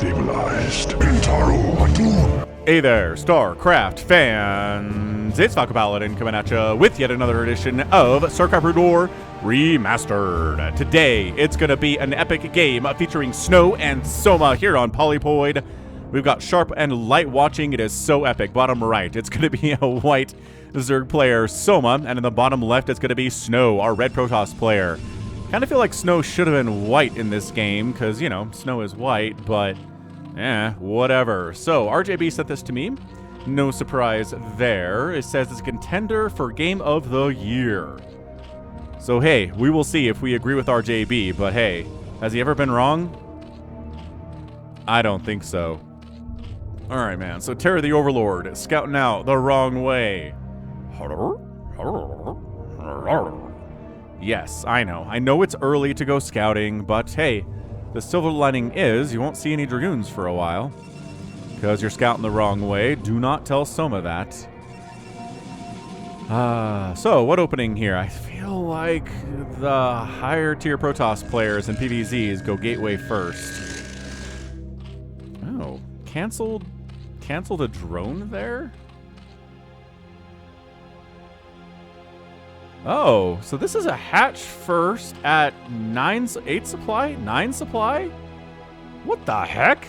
stabilized. Kintaro Atun. Hey there, StarCraft fans! It's Falcon Paladin coming at you with yet another edition of StarCraft Brood War Remastered. Today, it's going to be an epic game featuring Snow and Soma here on Polypoid. We've got Sharp and Light watching. It is so epic. Bottom right, it's going to be a white Zerg player, Soma, and in the bottom left, it's going to be Snow, our red Protoss player. Kind of feel like Snow should have been white in this game, because, you know, Snow is white, but... whatever. So, RJB sent this to me. No surprise there. It says it's a contender for Game of the Year. So, hey, we will see if we agree with RJB, but hey, has he ever been wrong? I don't think so. Alright, man. So, Terror the Overlord, scouting out the wrong way. Yes, I know. I know it's early to go scouting, but hey, the silver lining is you won't see any Dragoons for a while. Because you're scouting the wrong way. Do not tell Soma that. So, what opening here? I feel like the higher tier Protoss players and PvZs go gateway first. Oh, canceled a drone there? Oh, so this is a hatch first at 8 supply? 9 supply? What the heck?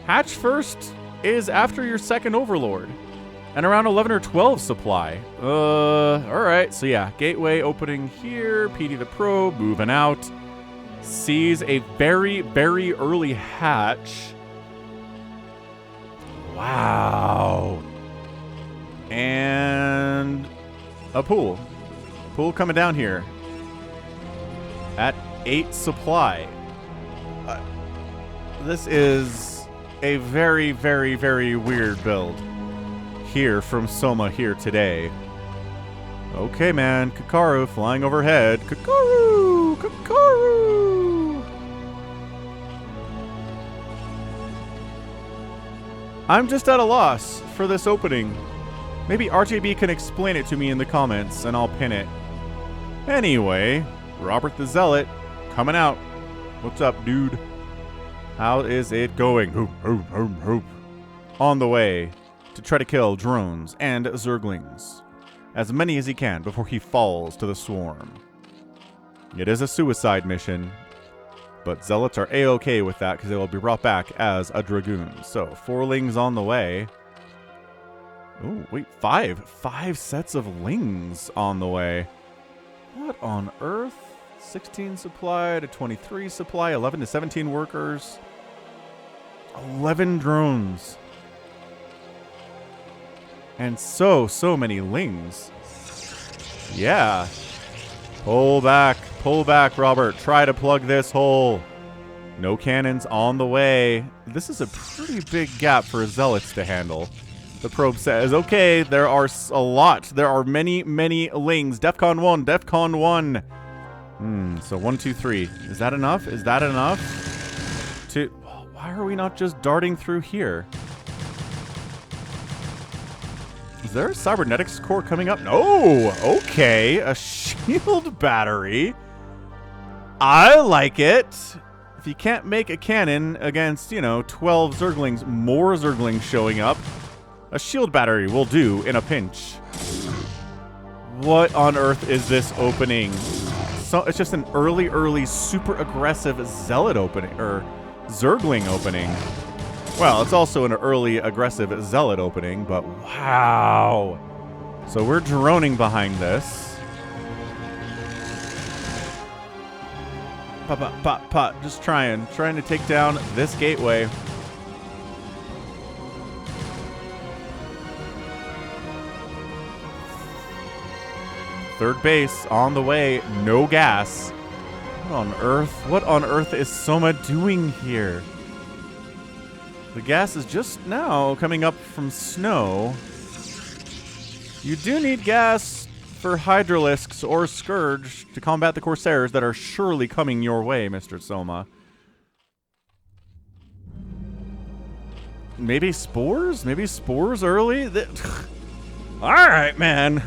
Hatch first is after your second Overlord. And around 11 or 12 supply. Alright, so yeah, gateway opening here, PD the probe, moving out. Sees a very, very early hatch. Wow. And... a pool. Pool coming down here. At 8 supply. This is a very, very, very weird build. Here from Soma here today. Okay, man. Kakaru flying overhead. Kakaru! Kakaru! I'm just at a loss for this opening. Maybe RJB can explain it to me in the comments, and I'll pin it. Anyway, Robert the Zealot, coming out. What's up, dude? How is it going? Hoop, hoop, hoop, hoop. On the way to try to kill drones and Zerglings. As many as he can before he falls to the swarm. It is a suicide mission, but Zealots are A-okay with that because they will be brought back as a Dragoon. So, 4 Lings on the way. Oh, wait, 5 sets of Lings on the way. What on earth? 16 supply to 23 supply, 11 to 17 workers. 11 drones. And so many Lings. Yeah. Pull back, Robert. Try to plug this hole. No cannons on the way. This is a pretty big gap for Zealots to handle. The probe says, okay, there are a lot. There are many, many Lings. DEFCON 1, DEFCON 1. So 1, 2, 3. Is that enough? Is that enough? Why are we not just darting through here? Is there a cybernetics core coming up? No! Okay, a shield battery. I like it. If you can't make a cannon against, 12 Zerglings, more Zerglings showing up, a shield battery will do in a pinch. What on earth is this opening? So it's just an early, super aggressive Zealot opening, or Zergling opening. Well, it's also an early aggressive Zealot opening, but wow. So we're droning behind this. Pop. Just trying to take down this gateway. Third base on the way, no gas. What on earth is Soma doing here? The gas is just now coming up from Snow. You do need gas for Hydralisks or Scourge to combat the Corsairs that are surely coming your way, Mr. Soma. Maybe Spores? Maybe Spores early? Alright, man.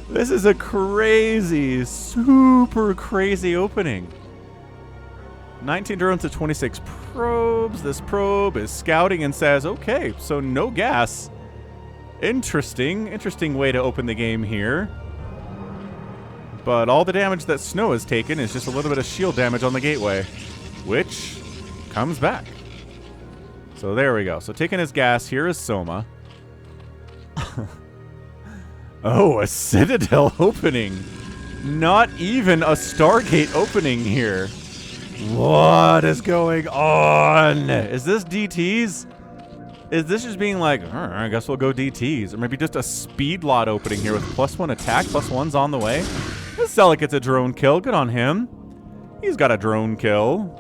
This is a crazy, super crazy opening. 19 drones to 26 probes. This probe is scouting and says, okay, so no gas. Interesting way to open the game here. But all the damage that Snow has taken is just a little bit of shield damage on the gateway, which comes back. So there we go. So taking his gas, here is Soma. Oh, a Citadel opening. Not even a Stargate opening here. What is going on? Is this DTs? Is this just being like, I guess we'll go DTs? Or maybe just a speed lot opening here with +1 attack, +1's on the way. This Zealot gets a drone kill. Good on him. He's got a drone kill.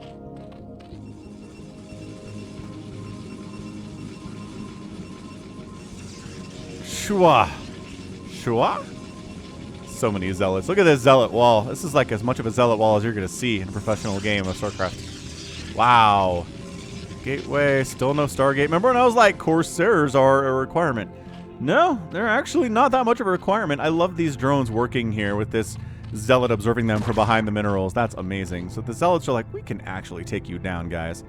Shua. So many Zealots. Look at this Zealot wall. This is like as much of a Zealot wall as you're going to see in a professional game of StarCraft. Wow. Gateway, still no Stargate. Remember when I was like, Corsairs are a requirement? No, they're actually not that much of a requirement. I love these drones working here with this Zealot observing them from behind the minerals. That's amazing. So the Zealots are like, we can actually take you down, guys.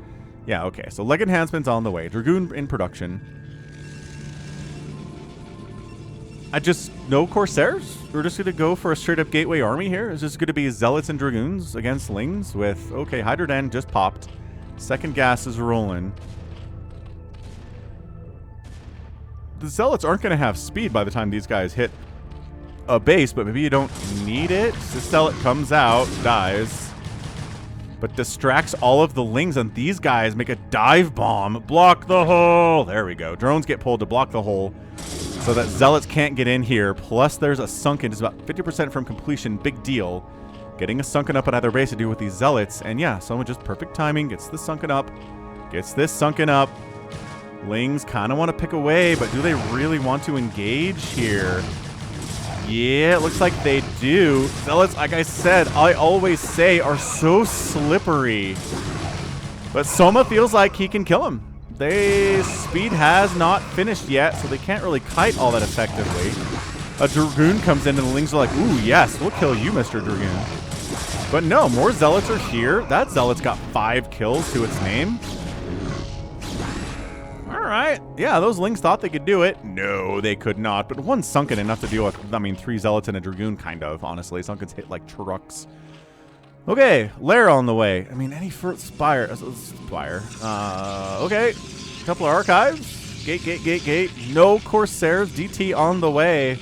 Yeah, okay. So leg enhancement's on the way. Dragoon in production. No Corsairs? We're just going to go for a straight-up Gateway army here? Is this going to be Zealots and Dragoons against Lings with... Okay, Hydroden just popped. Second gas is rolling. The Zealots aren't going to have speed by the time these guys hit a base, but maybe you don't need it. The Zealot comes out, dies, but distracts all of the Lings, and these guys make a dive bomb. Block the hole! There we go. Drones get pulled to block the hole so that Zealots can't get in here. Plus, there's a sunken. It's about 50% from completion. Big deal. Getting a sunken up at either base to do with these Zealots. And yeah, someone just perfect timing. Gets this sunken up. Gets this sunken up. Lings kind of want to pick away, but do they really want to engage here? Yeah, it looks like they do. Zealots, like I said, I always say, are so slippery. But Soma feels like he can kill him. Speed has not finished yet, so they can't really kite all that effectively. A Dragoon comes in and the Lings are like, ooh, yes, we'll kill you, Mr. Dragoon. But no, more Zealots are here. That Zealot's got 5 kills to its name. Alright. Yeah, those Lings thought they could do it. No, they could not. But one sunken enough to deal with, 3 Zealots and a Dragoon, kind of, honestly. Sunkens hit like trucks. Okay, Lair on the way. Any first Spire. Okay. Couple of Archives. Gate. No Corsairs. DT on the way.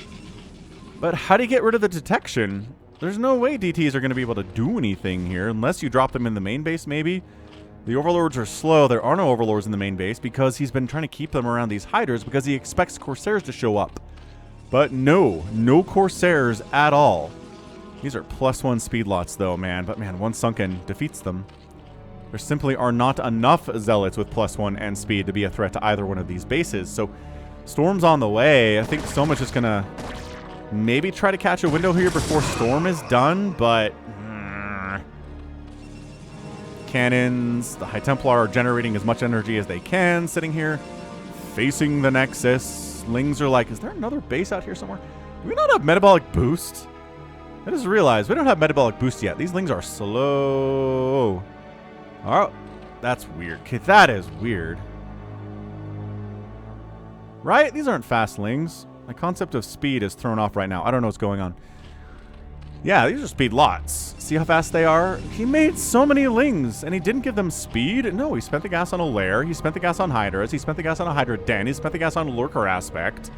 But how do you get rid of the detection? There's no way DTs are going to be able to do anything here unless you drop them in the main base, maybe. The Overlords are slow. There are no Overlords in the main base because he's been trying to keep them around these hiders because he expects Corsairs to show up. But no Corsairs at all. These are +1 speed lots though, man. But man, one sunken defeats them. There simply are not enough Zealots with +1 and speed to be a threat to either one of these bases. So Storm's on the way. I think Soma's just going to maybe try to catch a window here before Storm is done, but... Cannons, the High Templar are generating as much energy as they can, sitting here, facing the Nexus. Lings are like, is there another base out here somewhere? Do we not have Metabolic Boost? I just realized we don't have Metabolic Boost yet. These Lings are slow. Oh, that's weird. Okay, that is weird. Right? These aren't fast Lings. My concept of speed is thrown off right now. I don't know what's going on. Yeah, these are speed lots. See how fast they are? He made so many Lings, and he didn't give them speed? No, he spent the gas on a Lair. He spent the gas on Hydras. He spent the gas on a Hydra Den. He spent the gas on Lurker Aspect.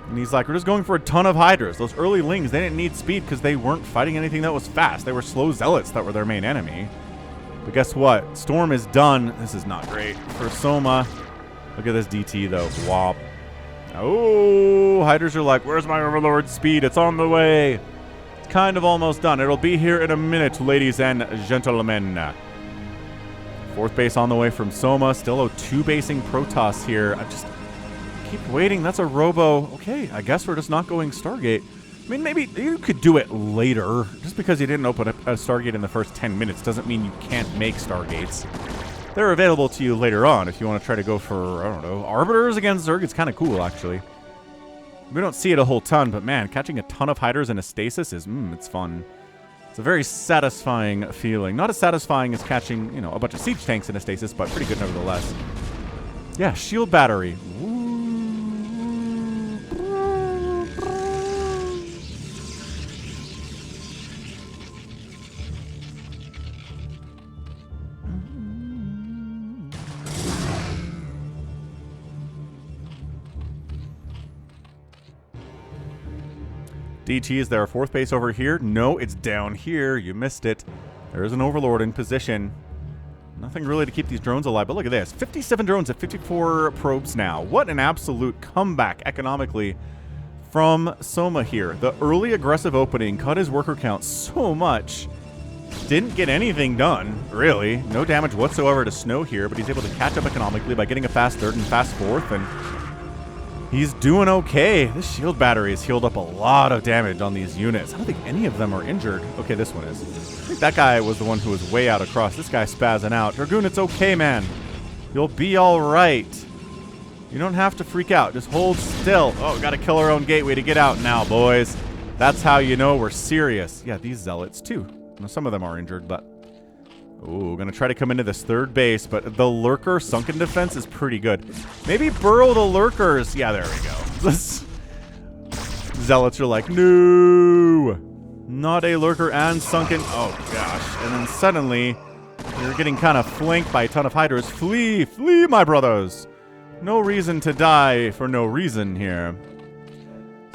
And he's like, we're just going for a ton of Hydras. Those early Lings, they didn't need speed because they weren't fighting anything that was fast. They were slow Zealots that were their main enemy. But guess what? Storm is done. This is not great for Soma. Look at this DT, though. Wop. Oh, Hydras are like, where's my Overlord speed? It's on the way. It's kind of almost done. It'll be here in a minute, ladies and gentlemen. 4th base on the way from Soma. Still a 2-basing Protoss here. I just keep waiting. That's a Robo. Okay, I guess we're just not going Stargate. Maybe you could do it later. Just because you didn't open a Stargate in the first 10 minutes doesn't mean you can't make Stargates. They're available to you later on if you want to try to go for, I don't know, Arbiters against Zerg. It's kind of cool, actually. We don't see it a whole ton, but man, catching a ton of Hydras in a stasis is, it's fun. It's a very satisfying feeling. Not as satisfying as catching, you know, a bunch of siege tanks in a stasis, but pretty good nevertheless. Yeah, shield battery. DT, is there a fourth base over here? No, it's down here. You missed it. There is an overlord in position. Nothing really to keep these drones alive, but look at this. 57 drones at 54 probes now. What an absolute comeback economically from Soma here. The early aggressive opening cut his worker count so much. Didn't get anything done, really. No damage whatsoever to Snow here, but he's able to catch up economically by getting a fast third and fast fourth, and he's doing okay. This shield battery has healed up a lot of damage on these units. I don't think any of them are injured. Okay, this one is. I think that guy was the one who was way out across. This guy's spazzing out. Dragoon, it's okay, man. You'll be all right. You don't have to freak out. Just hold still. Oh, gotta kill our own gateway to get out now, boys. That's how you know we're serious. Yeah, these zealots, too. Now, some of them are injured, but... Ooh, gonna try to come into this third base, but the lurker sunken defense is pretty good. Maybe burrow the lurkers. Yeah, there we go. Zealots are like, no, not a lurker and sunken. Oh gosh! And then suddenly, you're getting kind of flanked by a ton of hydras. Flee, flee, my brothers! No reason to die for no reason here.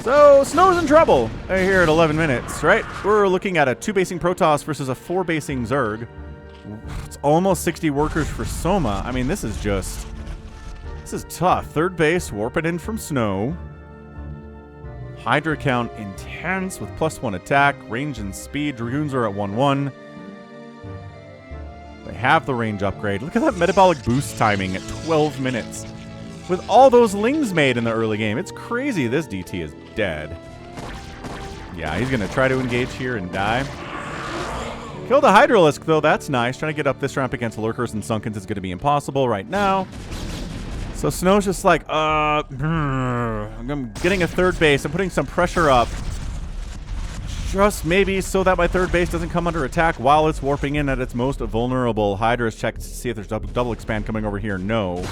So, Snow's in trouble here at 11 minutes, right? We're looking at a 2-basing Protoss versus a 4-basing Zerg. It's almost 60 workers for Soma. I mean, this is tough. Third base, warp it in from Snow. Hydra count intense with +1 attack, range and speed. Dragoons are at 1-1. They have the range upgrade. Look at that metabolic boost timing at 12 minutes. With all those lings made in the early game, it's crazy. This DT is dead. Yeah, he's going to try to engage here and die. Killed a Hydralisk, though. That's nice. Trying to get up this ramp against lurkers and sunkens is going to be impossible right now. So Snow's just like, I'm getting a third base. I'm putting some pressure up. Just maybe so that my third base doesn't come under attack while it's warping in at its most vulnerable. Hydra's checked to see if there's double expand coming over here. No.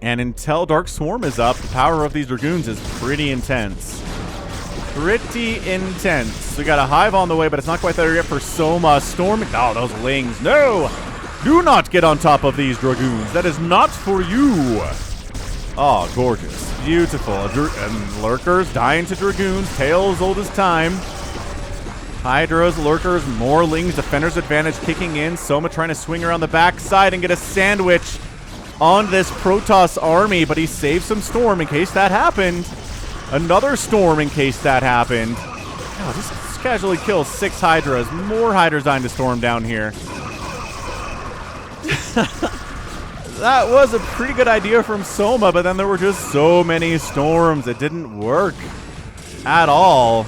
And until Dark Swarm is up, the power of these Dragoons is pretty intense. Pretty intense. We got a Hive on the way, but it's not quite there yet for Soma. Storm. Oh, those lings. No! Do not get on top of these Dragoons. That is not for you. Oh, gorgeous. Beautiful. And lurkers dying to Dragoons. Tail as old as time. Hydras, lurkers, more lings. Defender's advantage kicking in. Soma trying to swing around the backside and get a sandwich on this Protoss army, but he saved some Storm in case that happened. Another Storm in case that happened. Oh, just casually kills 6 Hydras. More Hydras dying to Storm down here. That was a pretty good idea from Soma, but then there were just so many Storms. It didn't work at all.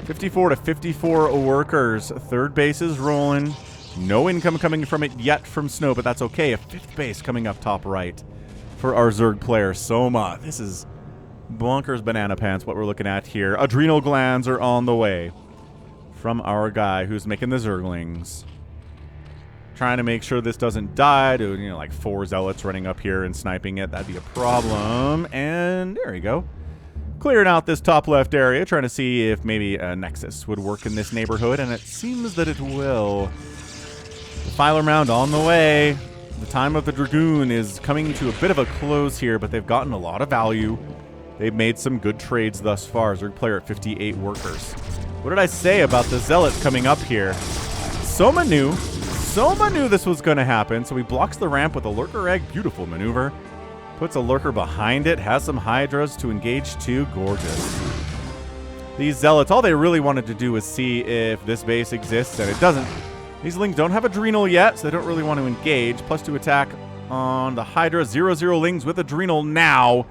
54 to 54 workers. Third base is rolling. No income coming from it yet from Snow, but that's okay. A 5th base coming up top right for our Zerg player, Soma. This is bonkers banana pants, what we're looking at here. Adrenal glands are on the way from our guy who's making the Zerglings. Trying to make sure this doesn't die to, you know, like 4 zealots running up here and sniping it. That'd be a problem. And there we go. Clearing out this top left area, trying to see if maybe a Nexus would work in this neighborhood, and it seems that it will. The Filer Mound on the way. The time of the Dragoon is coming to a bit of a close here, but they've gotten a lot of value. They've made some good trades thus far. Zerg player at 58 workers. What did I say about the Zealots coming up here? Soma knew this was going to happen, so he blocks the ramp with a Lurker Egg. Beautiful maneuver. Puts a Lurker behind it. Has some Hydras to engage too. Gorgeous. These Zealots, all they really wanted to do was see if this base exists, and it doesn't. These Lings don't have Adrenal yet, so they don't really want to engage. +2 attack on the Hydra. 0/0 Lings with Adrenal now,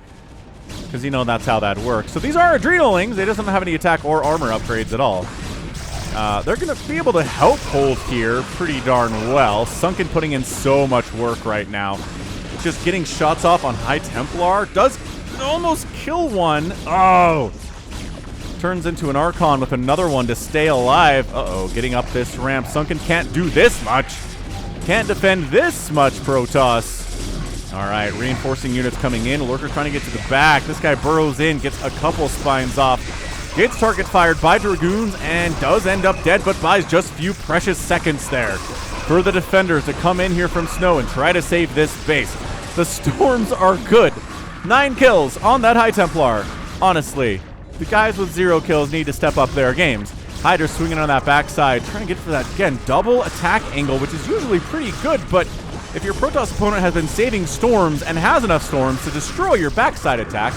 because you know that's how that works. So these are Adrenal Lings. They don't have any attack or armor upgrades at all. They're going to be able to help hold here pretty darn well. Sunken putting in so much work right now. Just getting shots off on High Templar. Does almost kill one. Oh. Turns into an Archon with another one to stay alive. Uh-oh, getting up this ramp. Sunken can't do this much. Can't defend this much, Protoss. All right, reinforcing units coming in. Lurker trying to get to the back. This guy burrows in, gets a couple spines off. Gets target fired by Dragoons and does end up dead, but buys just few precious seconds there for the defenders to come in here from Snow and try to save this base. The Storms are good. 9 kills on that High Templar. Honestly, the guys with 0 kills need to step up their games. Hydra swinging on that backside, trying to get for that, again, double attack angle, which is usually pretty good, but if your Protoss opponent has been saving Storms and has enough Storms to destroy your backside attack,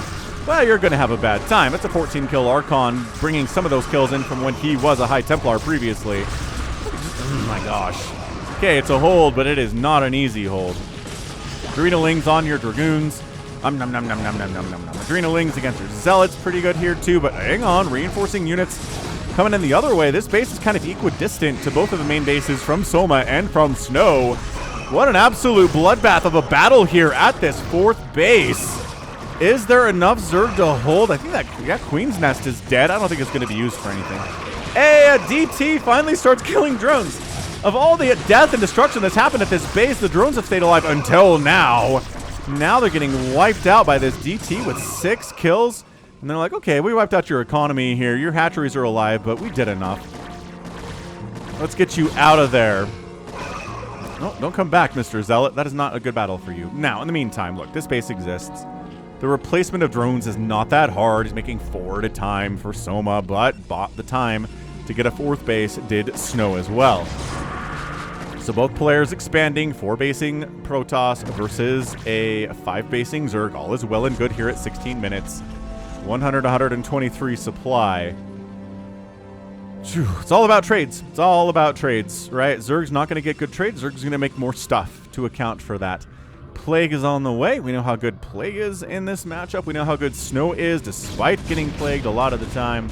well, you're going to have a bad time. It's a 14-kill Archon, bringing some of those kills in from when he was a High Templar previously. Oh my gosh. Okay, it's a hold, but it is not an easy hold. Adrenalings on your Dragoons. Adrenalings against your Zealots, pretty good here too, but hang on, reinforcing units coming in the other way. This base is kind of equidistant to both of the main bases from Soma and from Snow. What an absolute bloodbath of a battle here at this 4th base. Is there enough Zerg to hold? I think that Queen's Nest is dead. I don't think it's going to be used for anything. Hey, a DT finally starts killing drones. Of all the death and destruction that's happened at this base, the drones have stayed alive until now. Now they're getting wiped out by this DT with 6 kills. And they're like, okay, we wiped out your economy here. Your hatcheries are alive, but we did enough. Let's get you out of there. No, don't come back, Mr. Zealot. That is not a good battle for you. Now, in the meantime, look, this base exists. The replacement of drones is not that hard. He's making 4 at a time for Soma, but bought the time to get a 4th base, did Snow as well. So both players expanding, 4-basing Protoss versus a 5-basing Zerg. All is well and good here at 16 minutes. 123 supply. It's all about trades. It's all about trades, right? Zerg's not going to get good trades. Zerg's going to make more stuff to account for that. Plague is on the way. We know how good Plague is in this matchup. We know how good Snow is, despite getting plagued a lot of the time.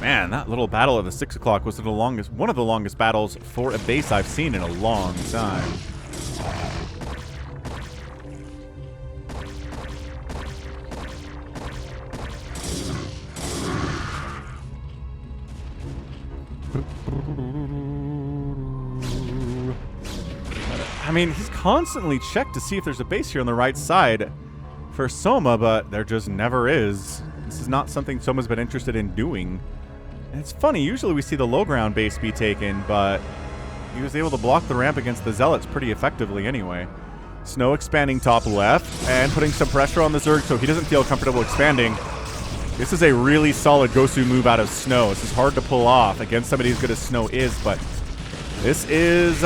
Man, that little battle at the 6 o'clock was one of the longest battles for a base I've seen in a long time. I mean, he's constantly checked to see if there's a base here on the right side for Soma, but there just never is. This is not something Soma's been interested in doing. And it's funny, usually we see the low ground base be taken, but he was able to block the ramp against the Zealots pretty effectively anyway. Snow expanding top left and putting some pressure on the Zerg so he doesn't feel comfortable expanding. This is a really solid Gosu move out of Snow. This is hard to pull off against somebody as good as Snow is, but this is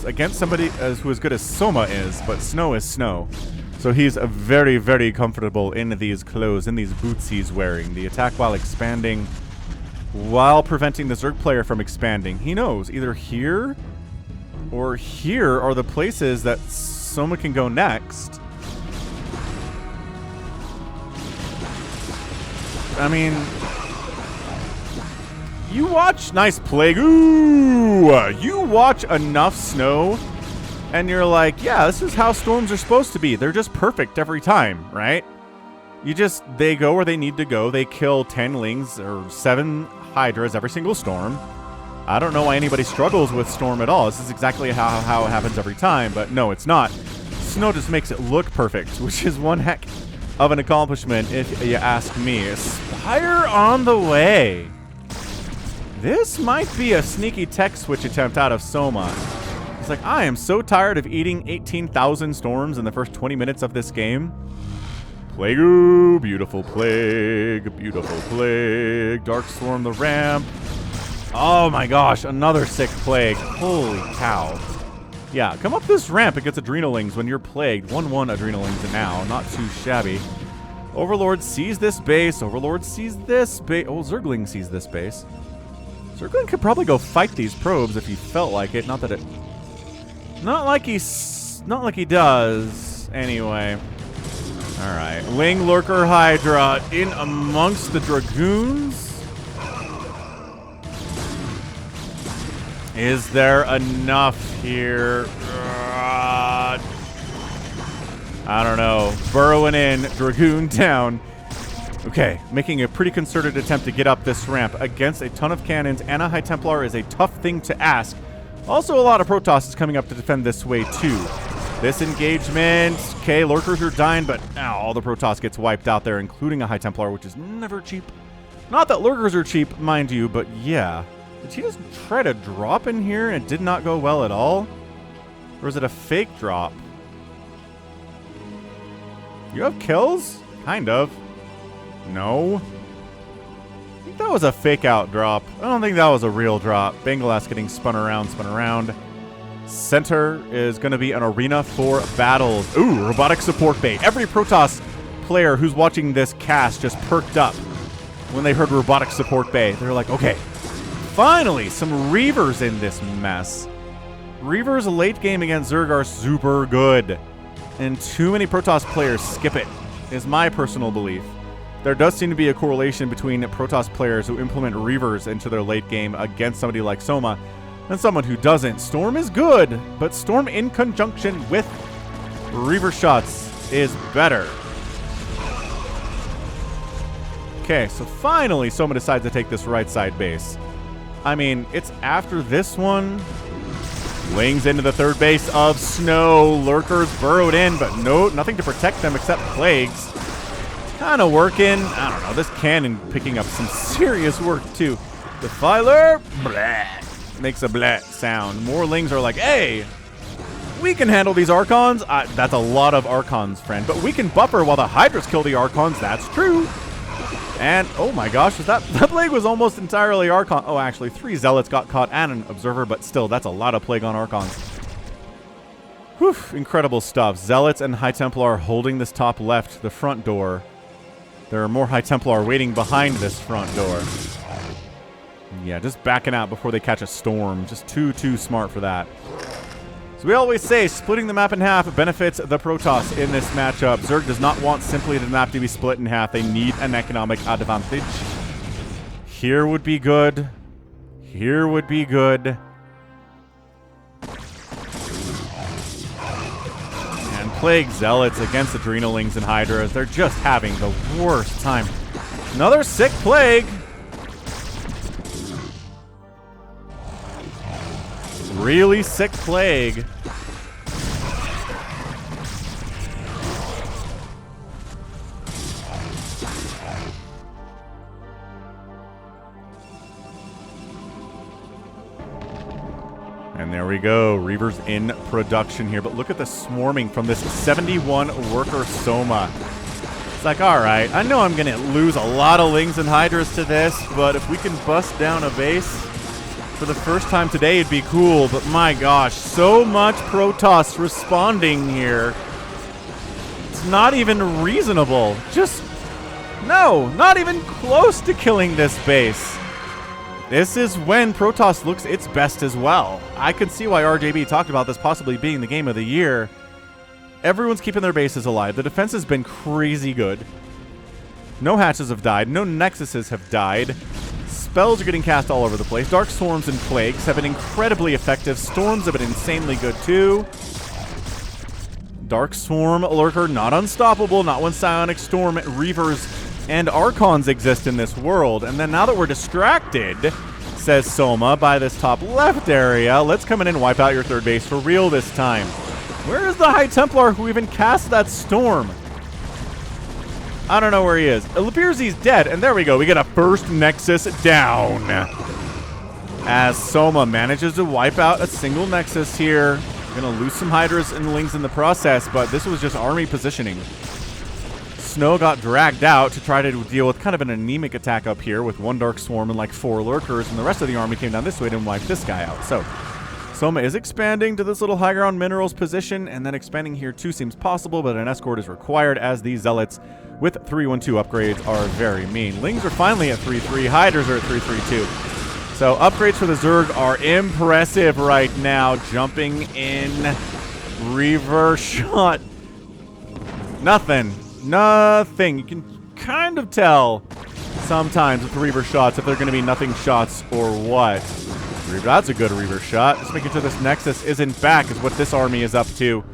against somebody who as good as Soma is, but Snow is Snow. So he's very, very comfortable in these clothes, in these boots he's wearing. The attack while expanding, while preventing the Zerg player from expanding. He knows either here or here are the places that Soma can go next. I mean, you watch, nice Plague, ooh, you watch enough Snow and you're like, yeah, this is how storms are supposed to be. They're just perfect every time, right? They go where they need to go. They kill 10 Lings or 7 Hydras every single storm. I don't know why anybody struggles with Storm at all. This is exactly how it happens every time, but no, it's not. Snow just makes it look perfect, which is one heck of an accomplishment, if you ask me. Aspire on the way. This might be a sneaky tech switch attempt out of Soma. It's like, I am so tired of eating 18,000 storms in the first 20 minutes of this game. Plague, ooh, beautiful Plague, beautiful Plague. Dark Storm the ramp. Oh my gosh, another sick Plague. Holy cow. Yeah, come up this ramp. It gets Adrenalings when you're plagued. 1-1 Adrenalings now. Not too shabby. Overlord sees this base. Overlord sees this base. Oh, Zergling sees this base. Zergling could probably go fight these probes if he felt like it. Not like he does. Anyway. Alright. Ling, Lurker, Hydra in amongst the Dragoons. Is there enough here? I don't know. Burrowing in, Dragoon down. Okay, making a pretty concerted attempt to get up this ramp against a ton of cannons and a High Templar is a tough thing to ask. Also, a lot of Protoss is coming up to defend this way, too. This engagement, okay, Lurkers are dying, but all the Protoss gets wiped out there, including a High Templar, which is never cheap. Not that Lurkers are cheap, mind you, but yeah. Did he just try to drop in here and it did not go well at all? Or is it a fake drop? You have kills? Kind of. No. I think that was a fake out drop. I don't think that was a real drop. Bangladesh getting spun around, spun around. Center is going to be an arena for battles. Ooh, robotic support bay. Every Protoss player who's watching this cast just perked up when they heard robotic support bay. They're like, okay, finally, some Reavers in this mess. Reavers late game against Zerg are super good. And too many Protoss players skip it, is my personal belief. There does seem to be a correlation between Protoss players who implement Reavers into their late game against somebody like Soma and someone who doesn't. Storm is good, but Storm in conjunction with Reaver shots is better. Okay, so finally Soma decides to take this right side base. I mean, it's after this one. Lings into the third base of Snow. Lurkers burrowed in, but no, nothing to protect them except plagues. Kind of working. I don't know. This cannon picking up some serious work, too. Defiler, bleh, makes a bleh sound. More Lings are like, hey, we can handle these Archons. That's a lot of Archons, friend. But we can buffer while the Hydras kill the Archons. That's true. And, oh my gosh, that plague was almost entirely Archon. Oh, actually, 3 Zealots got caught and an Observer, but still, that's a lot of plague on Archons. Whew, incredible stuff. Zealots and High Templar holding this top left, the front door. There are more High Templar waiting behind this front door. Yeah, just backing out before they catch a storm. Just too smart for that. So we always say splitting the map in half benefits the Protoss in this matchup. Zerg does not want simply the map to be split in half. They need an economic advantage. Here would be good. Here would be good. And Plague Zealots against Adrenalings and Hydras. They're just having the worst time. Another sick Plague. Really sick Plague. And there we go. Reavers in production here. But look at the swarming from this 71 worker Soma. It's like, all right, I know I'm going to lose a lot of Lings and Hydras to this, but if we can bust down a base for the first time today, it'd be cool. But my gosh, so much Protoss responding here. It's not even reasonable. Just, no, not even close to killing this base. This is when Protoss looks its best as well. I can see why RJB talked about this possibly being the game of the year. Everyone's keeping their bases alive. The defense has been crazy good. No hatches have died. No nexuses have died. Spells are getting cast all over the place. Dark Storms and Plagues have been incredibly effective. Storms have been insanely good too. Dark Swarm Lurker, not unstoppable. Not when Psionic Storm, Reavers, and Archons exist in this world. And then now that we're distracted, says Soma, by this top left area, let's come in and wipe out your third base for real this time. Where is the High Templar who even cast that storm? I don't know where he is. It appears he's dead, and there we go. We get a first Nexus down. As Soma manages to wipe out a single Nexus here. Gonna lose some Hydras and Lings in the process, but this was just army positioning. Snow got dragged out to try to deal with kind of an anemic attack up here with 1 Dark Swarm and like 4 Lurkers, and the rest of the army came down this way to wipe this guy out. So Soma is expanding to this little high ground minerals position, and then expanding here too seems possible, but an escort is required as these Zealots with 312 upgrades are very mean. Lings are finally at 3-3. Hydras are at 3-3 too. So upgrades for the Zerg are impressive right now. Jumping in. Reaver shot. Nothing. Nothing. You can kind of tell sometimes with Reaver shots if they're going to be nothing shots or what. Reaver, that's a good Reaver shot. Just making sure this Nexus isn't back is what this army is up to.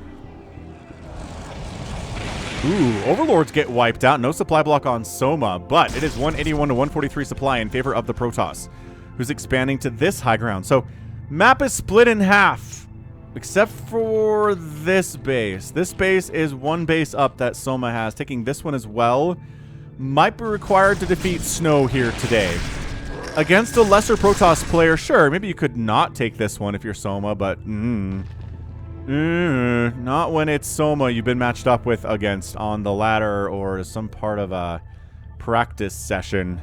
Ooh, Overlords get wiped out. No supply block on Soma, but it is 181 to 143 supply in favor of the Protoss, who's expanding to this high ground. So map is split in half, except for this base. This base is one base up that Soma has. Taking this one as well might be required to defeat Snow here today. Against a lesser Protoss player, sure, maybe you could not take this one if you're Soma, but not when it's Soma you've been matched up with against on the ladder or some part of a practice session.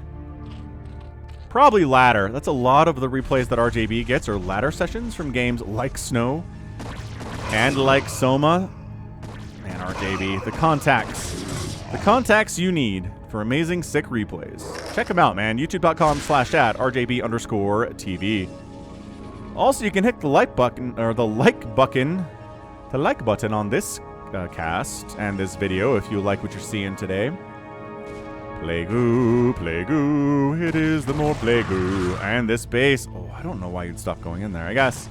Probably ladder. That's a lot of the replays that RJB gets are ladder sessions from games like Snow and like Soma. Man, RJB, the contacts you need for amazing sick replays. Check them out, man. youtube.com/@RJB_TV. Also, you can hit the like button or the like button on this cast and this video if you like what you're seeing today. Plague-oo, it is the more Plague-oo. And this base, oh, I don't know why you'd stop going in there. I guess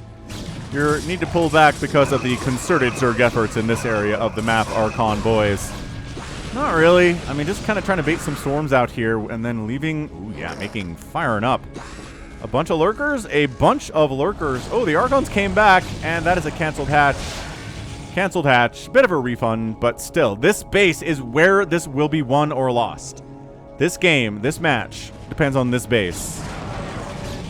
you need to pull back because of the concerted Zerg efforts in this area of the map, Archon boys. Not really. I mean, just kind of trying to bait some storms out here and then leaving, ooh, yeah, firing up. A bunch of lurkers? A bunch of lurkers. Oh, the Archons came back, and that is a canceled hatch. Canceled hatch. Bit of a refund, but still. This base is where this will be won or lost. This game, this match, depends on this base.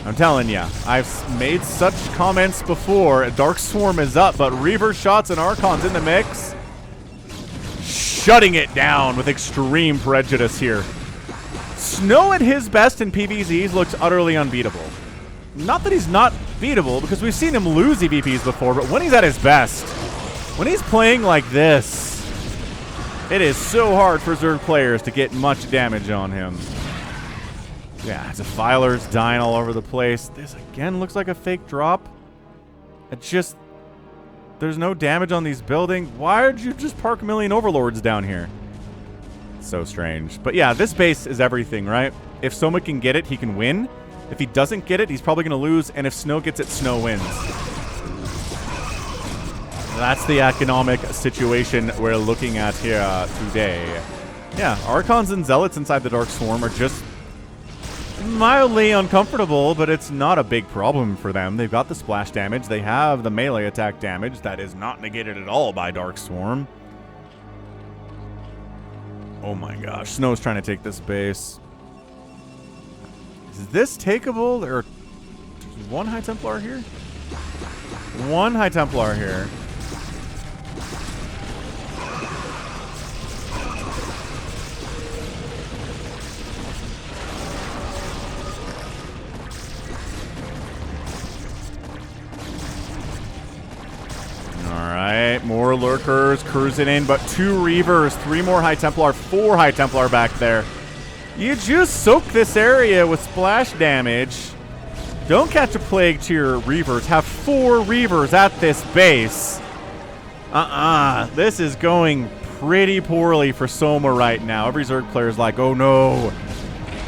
I'm telling ya. I've made such comments before. Dark Swarm is up, but Reaver shots and Archons in the mix. Shutting it down with extreme prejudice here. Snow at his best in PvZs looks utterly unbeatable. Not that he's not beatable, because we've seen him lose EVPs before, but when he's at his best, when he's playing like this, it is so hard for Zerg players to get much damage on him. Yeah, Defiler's dying all over the place. This again looks like a fake drop. It just... There's no damage on these buildings. Why did you just park a million Overlords down here? So strange. But yeah, this base is everything, right? If Soma can get it, he can win. If he doesn't get it, he's probably going to lose. And if Snow gets it, Snow wins. That's the economic situation we're looking at here today. Yeah, Archons and Zealots inside the Dark Swarm are just mildly uncomfortable, but it's not a big problem for them. They've got the splash damage. They have the melee attack damage that is not negated at all by Dark Swarm. Oh my gosh, Snow's trying to take this base. Is this takeable? There's one High Templar here? One High Templar here. Alright, more lurkers cruising in, but 2 Reavers, 3 more High Templar, 4 High Templar back there. You just soak this area with splash damage. Don't catch a plague to your Reavers. Have 4 Reavers at this base. This is going pretty poorly for Soma right now. Every Zerg player is like, oh no.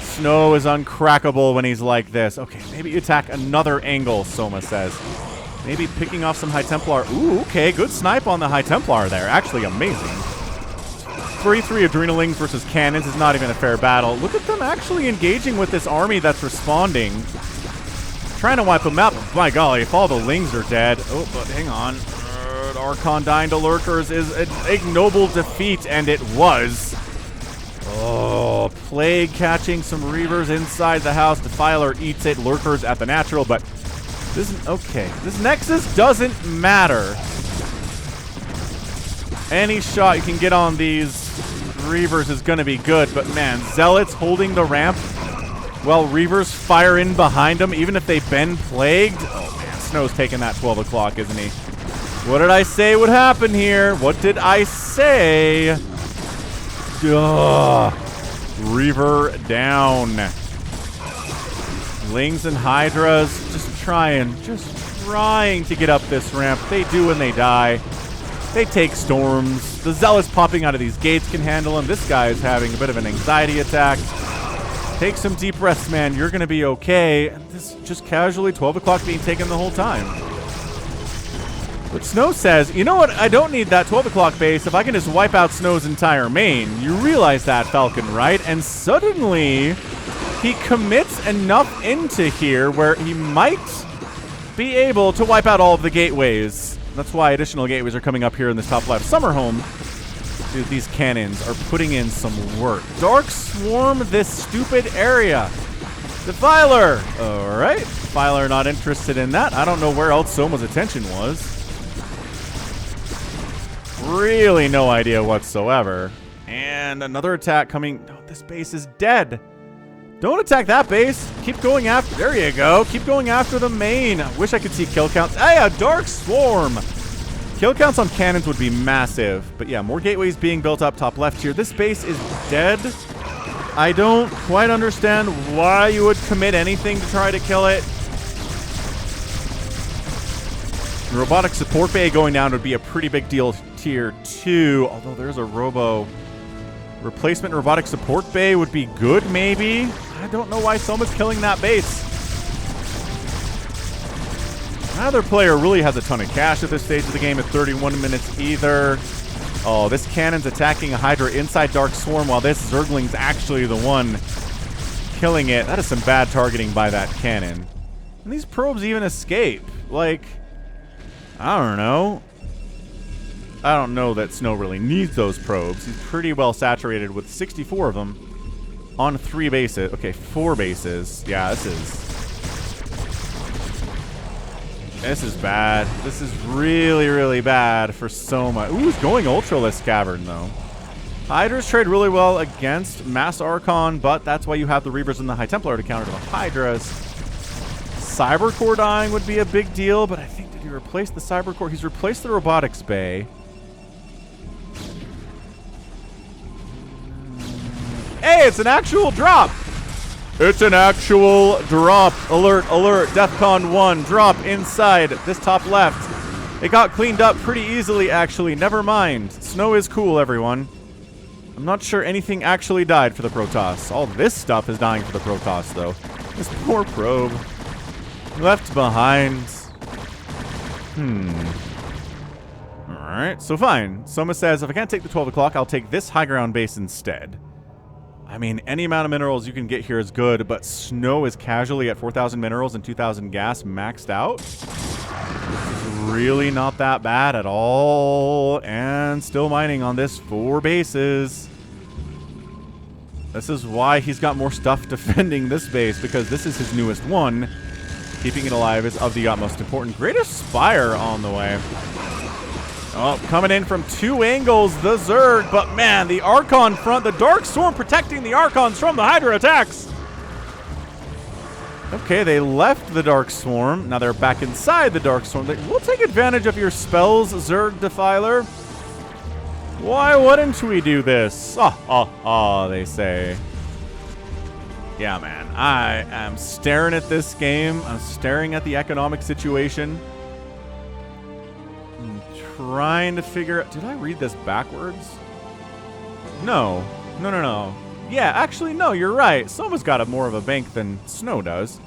Snow is uncrackable when he's like this. Okay, maybe you attack another angle, Soma says. Maybe picking off some High Templar. Ooh, okay, good snipe on the High Templar there. Actually amazing. 3-3 Adrenalings versus Cannons is not even a fair battle. Look at them actually engaging with this army that's responding. Trying to wipe them out, but my golly, if all the Lings are dead. Oh, but hang on. Archon dying to Lurkers is an ignoble defeat, and it was. Oh, Plague catching some Reavers inside the house. Defiler eats it. Lurkers at the natural, but this is okay. This Nexus doesn't matter. Any shot you can get on these Reavers is going to be good, but man, Zealots holding the ramp while Reavers fire in behind them, even if they've been plagued. Oh man, Snow's taking that 12 o'clock, isn't he? What did I say would happen here? What did I say? Ugh. Reaver down. Lings and Hydras just trying to get up this ramp. They do and they die. They take storms. The Zealots popping out of these gates can handle them. This guy is having a bit of an anxiety attack. Take some deep breaths, man. You're going to be okay. And this just casually 12 o'clock being taken the whole time. But Snow says, you know what? I don't need that 12 o'clock base if I can just wipe out Snow's entire main. You realize that, Falcon, right? And suddenly, he commits enough into here where he might be able to wipe out all of the gateways. That's why additional gateways are coming up here in this top left. Summerhome. Dude, these cannons are putting in some work. Dark Swarm this stupid area. Defiler. All right. Defiler not interested in that. I don't know where else Soma's attention was. Really no idea whatsoever. And another attack coming. No, this base is dead. Don't attack that base. Keep going after. There you go. Keep going after the main. I wish I could see kill counts. Hey, a Dark Swarm. Kill counts on cannons would be massive. But yeah, more gateways being built up top left here. This base is dead. I don't quite understand why you would commit anything to try to kill it. The robotic support bay going down would be a pretty big deal tier 2. Although there's a robo replacement robotic support bay would be good, maybe. I don't know why Soma's killing that base. Neither player really has a ton of cash at this stage of the game at 31 minutes either. Oh, this cannon's attacking a Hydra inside Dark Swarm while this Zergling's actually the one killing it. That is some bad targeting by that cannon. And these probes even escape. Like, I don't know. I don't know that Snow really needs those probes. He's pretty well saturated with 64 of them on 3 bases. Okay, 4 bases. Yeah, this is bad. This is really, really bad for Soma. Ooh, he's going Ultralisk Cavern, though. Hydras trade really well against Mass Archon, but that's why you have the Reavers and the High Templar to counter the Hydras. Cybercore dying would be a big deal, but I think, did he replace the Cybercore? He's replaced the Robotics Bay. Hey, it's an actual drop! It's an actual drop. Alert, alert. DEFCON 1. Drop inside this top left. It got cleaned up pretty easily, actually. Never mind. Snow is cool, everyone. I'm not sure anything actually died for the Protoss. All this stuff is dying for the Protoss, though. This poor probe. Left behind. Alright, so fine. Soma says, if I can't take the 12 o'clock, I'll take this high ground base instead. I mean, any amount of minerals you can get here is good, but Snow is casually at 4,000 minerals and 2,000 gas maxed out. Really not that bad at all. And still mining on this 4 bases. This is why he's got more stuff defending this base, because this is his newest one. Keeping it alive is of the utmost importance. Greatest Spire on the way. Oh, coming in from 2 angles, the Zerg. But man, the Archon front, the Dark Swarm protecting the Archons from the Hydra attacks. Okay, they left the Dark Swarm. Now they're back inside the Dark Swarm. We'll take advantage of your spells, Zerg Defiler. Why wouldn't we do this? They say. Yeah, man. I am staring at this game. I'm staring at the economic situation. Trying to figure out... Did I read this backwards? No. No. Yeah, actually, no, you're right. Soma's got more of a bank than Snow does.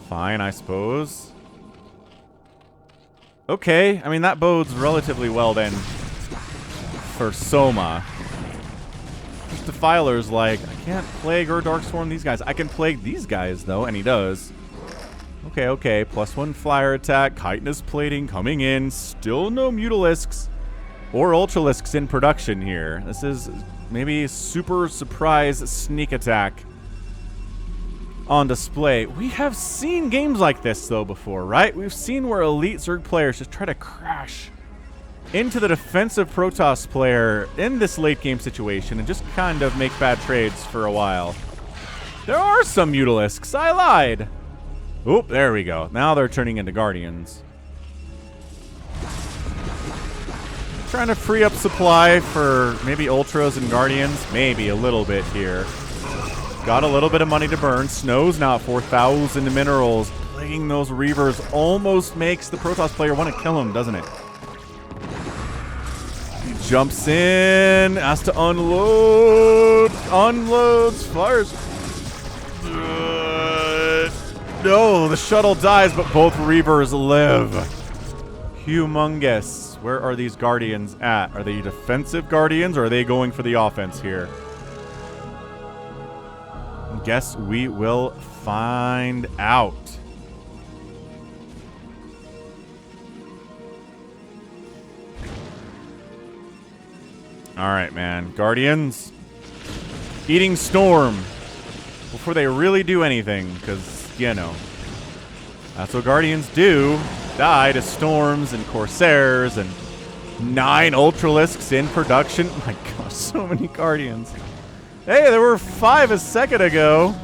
Fine, I suppose. Okay, I mean, that bodes relatively well, then, for Soma. This Defiler's like, I can't Plague or Darkstorm these guys. I can Plague these guys, though, and he does. Okay. +1 flyer attack. Chitinous plating coming in. Still no Mutalisks or Ultralisks in production here. This is maybe super surprise sneak attack on display. We have seen games like this, though, before, right? We've seen where elite Zerg players just try to crash into the defensive Protoss player in this late game situation and just kind of make bad trades for a while. There are some Mutalisks. I lied. Oop, there we go. Now they're turning into Guardians. Trying to free up supply for maybe Ultras and Guardians. Maybe a little bit here. Got a little bit of money to burn. Snow's now at 4,000 minerals. Plaguing those Reavers almost makes the Protoss player want to kill him, doesn't it? He jumps in. Has to unload. Unloads. Fires. No, the shuttle dies, but both Reavers live. humongous. Where are these Guardians at? Are they defensive Guardians, or are they going for the offense here? Guess we will find out. All right, man. Guardians eating Storm before they really do anything, because, you know, that's what Guardians do. Die to Storms and Corsairs and 9 Ultralisks in production. Oh my gosh, so many Guardians. Hey, there were 5 a second ago.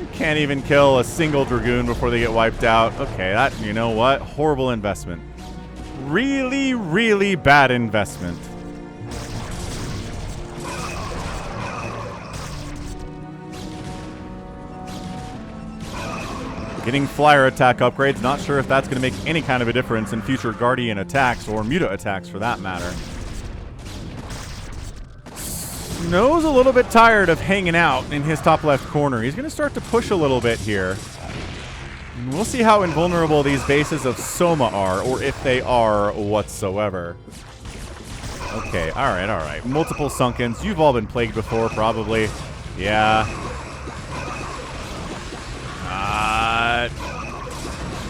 You can't even kill a single Dragoon before they get wiped out. Okay, that, you know what? Horrible investment. Really, really bad investment. Getting flyer attack upgrades. Not sure if that's going to make any kind of a difference in future Guardian attacks or Muta attacks for that matter. Snow's a little bit tired of hanging out in his top left corner. He's going to start to push a little bit here. And we'll see how invulnerable these bases of Soma are, or if they are whatsoever. Okay, all right, all right. Multiple Sunkens. You've all been plagued before, probably. Yeah.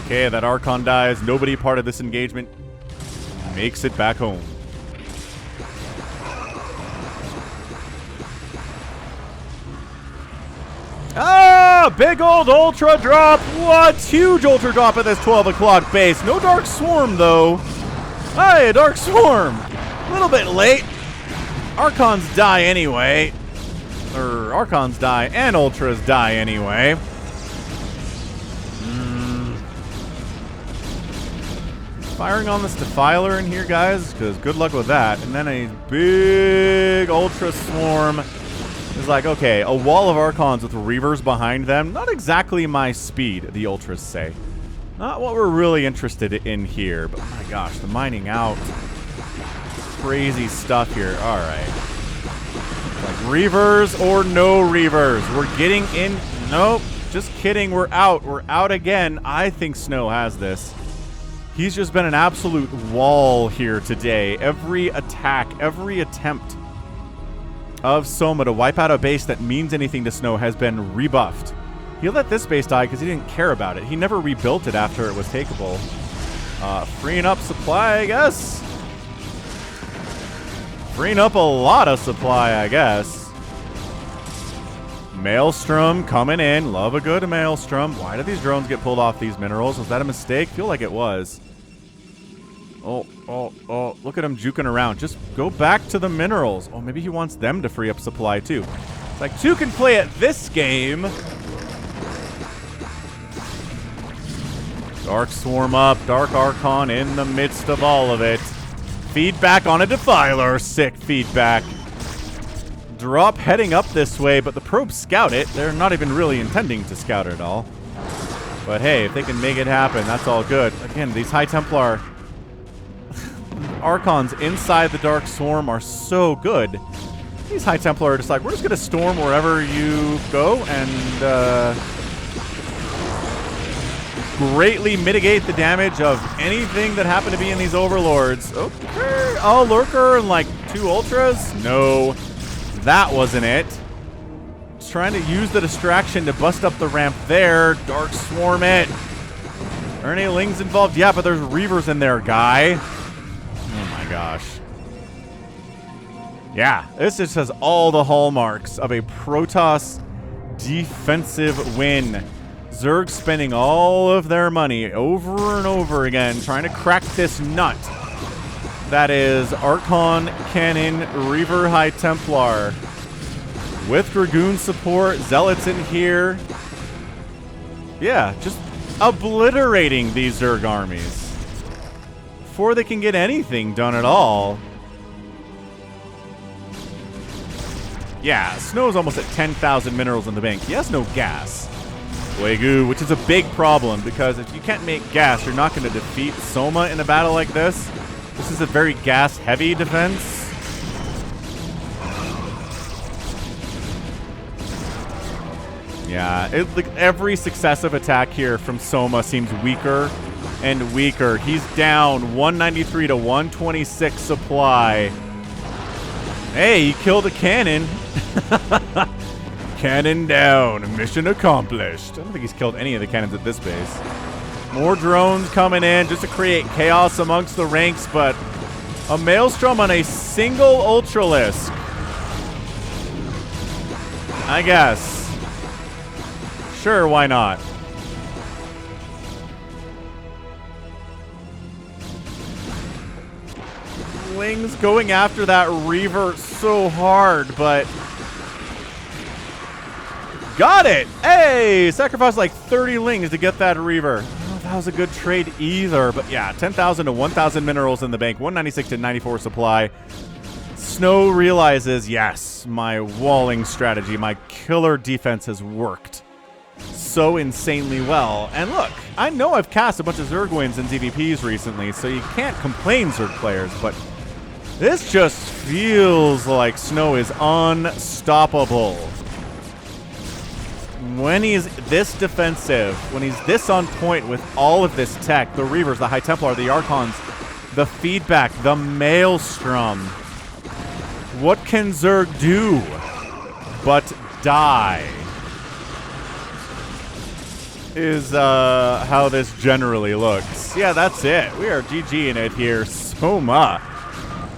Okay, that Archon dies. Nobody part of this engagement makes it back home. Ah, big old Ultra drop. What? Huge Ultra drop at this 12 o'clock base. No Dark Swarm, though. Hey, Dark Swarm. A little bit late. Archons die anyway. Or Archons die and Ultras die anyway. Firing on this Defiler in here, guys, because good luck with that. And then a big Ultra Swarm is like, okay, a wall of Archons with Reavers behind them. Not exactly my speed, the Ultras say. Not what we're really interested in here. But oh my gosh, the mining out. Crazy stuff here. All right. Like Reavers or no Reavers. We're getting in. Nope. Just kidding. We're out. We're out again. I think Snow has this. He's just been an absolute wall here today. Every attack, every attempt of Soma to wipe out a base that means anything to Snow has been rebuffed. He let this base die because he didn't care about it. He never rebuilt it after it was takeable. Freeing up supply, I guess. Freeing up a lot of supply, I guess. Maelstrom coming in. Love a good Maelstrom. Why did these drones get pulled off these minerals? Was that a mistake? Feel like it was. Oh, look at him juking around. Just go back to the minerals. Oh, maybe he wants them to free up supply, too. It's like, 2 can play at this game. Dark Swarm up. Dark Archon in the midst of all of it. Feedback on a Defiler. Sick feedback. Drop heading up this way, but the probes scout it. They're not even really intending to scout it at all. But hey, if they can make it happen, that's all good. Again, these High Templar Archons inside the Dark Swarm are so good. These High Templar are just like, we're just going to storm wherever you go and greatly mitigate the damage of anything that happen to be in these Overlords. Okay. Oh, Lurker and like 2 Ultras? No, that wasn't it. Just trying to use the distraction to bust up the ramp there. Dark Swarm it. Are any Lings involved? Yeah, but there's Reavers in there, guy. Oh my gosh. Yeah, this just has all the hallmarks of a Protoss defensive win. Zerg spending all of their money over and over again trying to crack this nut. That is Archon, Cannon, Reaver, High Templar. With Dragoon support, Zealots in here. Yeah, just obliterating these Zerg armies before they can get anything done at all. Yeah, Snow's almost at 10,000 minerals in the bank. He has no gas. Wagyu, which is a big problem because if you can't make gas, you're not going to defeat Soma in a battle like this. This is a very gas-heavy defense. Yeah, like every successive attack here from Soma seems weaker and weaker. He's down 193 to 126 supply. Hey, he killed a cannon. Cannon down. Mission accomplished. I don't think he's killed any of the cannons at this base. More drones coming in just to create chaos amongst the ranks, but a Maelstrom on a single Ultralisk. I guess. Sure, why not? Ling's going after that Reaver so hard, but got it! Hey! Sacrificed like 30 Lings to get that Reaver. I don't know if that was a good trade either, but yeah, 10,000 to 1,000 minerals in the bank, 196 to 94 supply. Snow realizes, yes, my walling strategy, my killer defense has worked so insanely well. And look, I know I've cast a bunch of Zergwins and ZVPs recently, so you can't complain, Zerg players, but this just feels like Snow is unstoppable. When he's this defensive, when he's this on point with all of this tech, the Reavers, the High Templar, the Archons, the feedback, the Maelstrom, what can Zerg do but die? Is how this generally looks. Yeah, that's it. We are GGing it here. Soma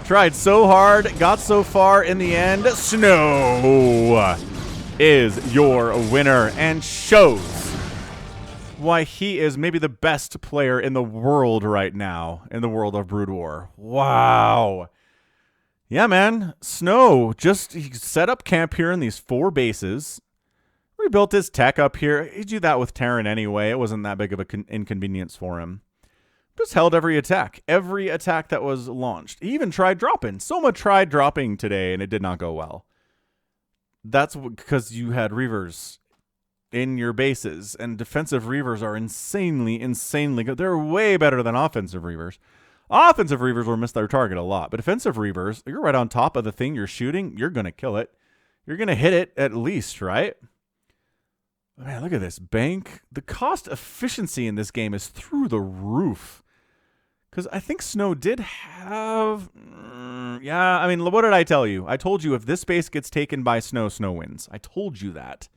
tried so hard, got so far in the end. Snow is your winner and shows why he is maybe the best player in the world right now in the world of Brood War. Wow. Yeah, man. Snow just he set up camp here in these 4 bases. Rebuilt his tech up here. He'd do that with Terran anyway. It wasn't that big of an inconvenience for him. Just held every attack that was launched. He even tried dropping. Soma tried dropping today, and it did not go well. That's because you had Reavers in your bases, and defensive Reavers are insanely good. They're way better than offensive Reavers. Offensive Reavers will miss their target a lot, but defensive Reavers, you're right on top of the thing you're shooting, you're going to kill it. You're going to hit it at least, right? Man, look at this bank. The cost efficiency in this game is through the roof. Because I think Snow did have... yeah, I mean, what did I tell you? I told you if this base gets taken by Snow, Snow wins. I told you that.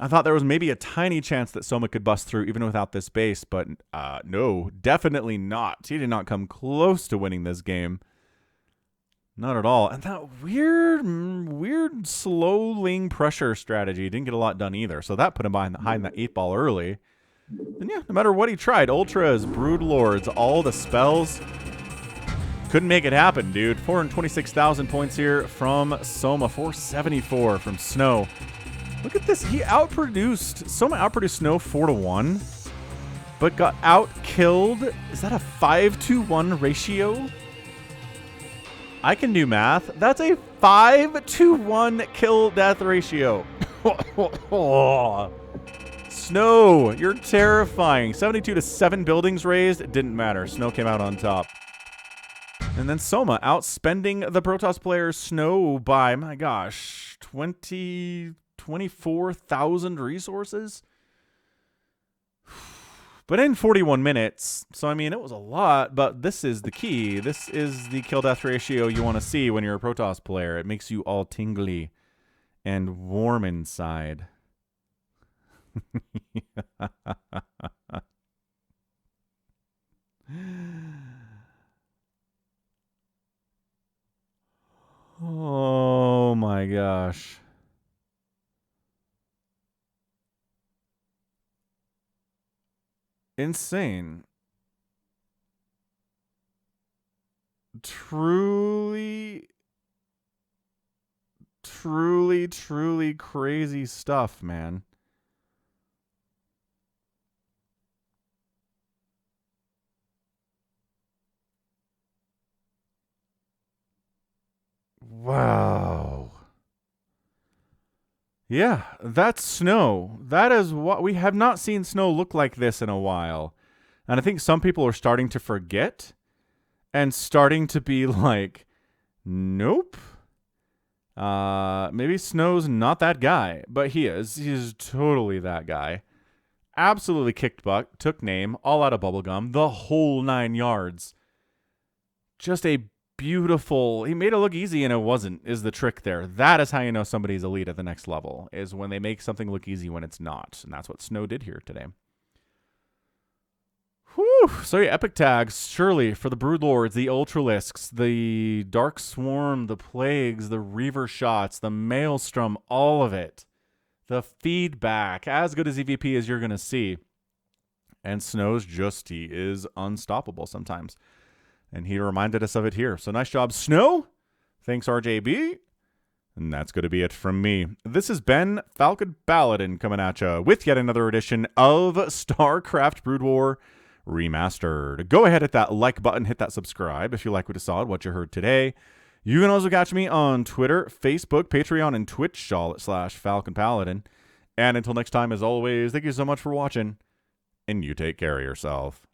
I thought there was maybe a tiny chance that Soma could bust through even without this base, but no, definitely not. He did not come close to winning this game. Not at all. And that weird slow Ling pressure strategy didn't get a lot done either. So that put him behind the 8 ball early. And yeah, no matter what he tried, Ultras, Brood Lords, all the spells, couldn't make it happen, dude. 426,000 points here from Soma, 474 from Snow. Look at this. He outproduced, Soma outproduced Snow 4-1, but got out-killed. Is that a 5-to-1 ratio? I can do math. That's a 5-to-1 kill-death ratio. Snow, you're terrifying. 72 to 7 buildings raised. It didn't matter. Snow came out on top. And then Soma outspending the Protoss player Snow by, my gosh, 24,000 resources. But in 41 minutes, so I mean, it was a lot, but this is the key. This is the kill-death ratio you want to see when you're a Protoss player. It makes you all tingly and warm inside. Oh my gosh. Insane. Truly crazy stuff, man. Wow. Yeah, that's Snow. That is what we have not seen Snow look like this in a while. And I think some people are starting to forget and starting to be like, nope. Maybe Snow's not that guy, but he is. He is totally that guy. absolutely kicked butt, took name, all out of bubblegum, the whole 9 yards. Just a beautiful, he made it look easy and it wasn't, is the trick there. That is how you know somebody's elite at the next level, is when they make something look easy when it's not. And that's what Snow did here today. Whew. So yeah, epic tags, surely, for the Broodlords, the Ultralisks, the Dark Swarm, the Plagues, the Reaver Shots, the Maelstrom, all of it. The feedback, as good as EVP as you're going to see. And Snow's just, he is unstoppable sometimes. And he reminded us of it here. So nice job, Snow. Thanks, RJB. And that's going to be it from me. This has been Falcon Paladin coming at you with yet another edition of StarCraft Brood War Remastered. Go ahead, hit that like button, hit that subscribe if you like what you saw, what you heard today. You can also catch me on Twitter, Facebook, Patreon, and Twitch, /Falcon Paladin. And until next time, as always, thank you so much for watching, and you take care of yourself.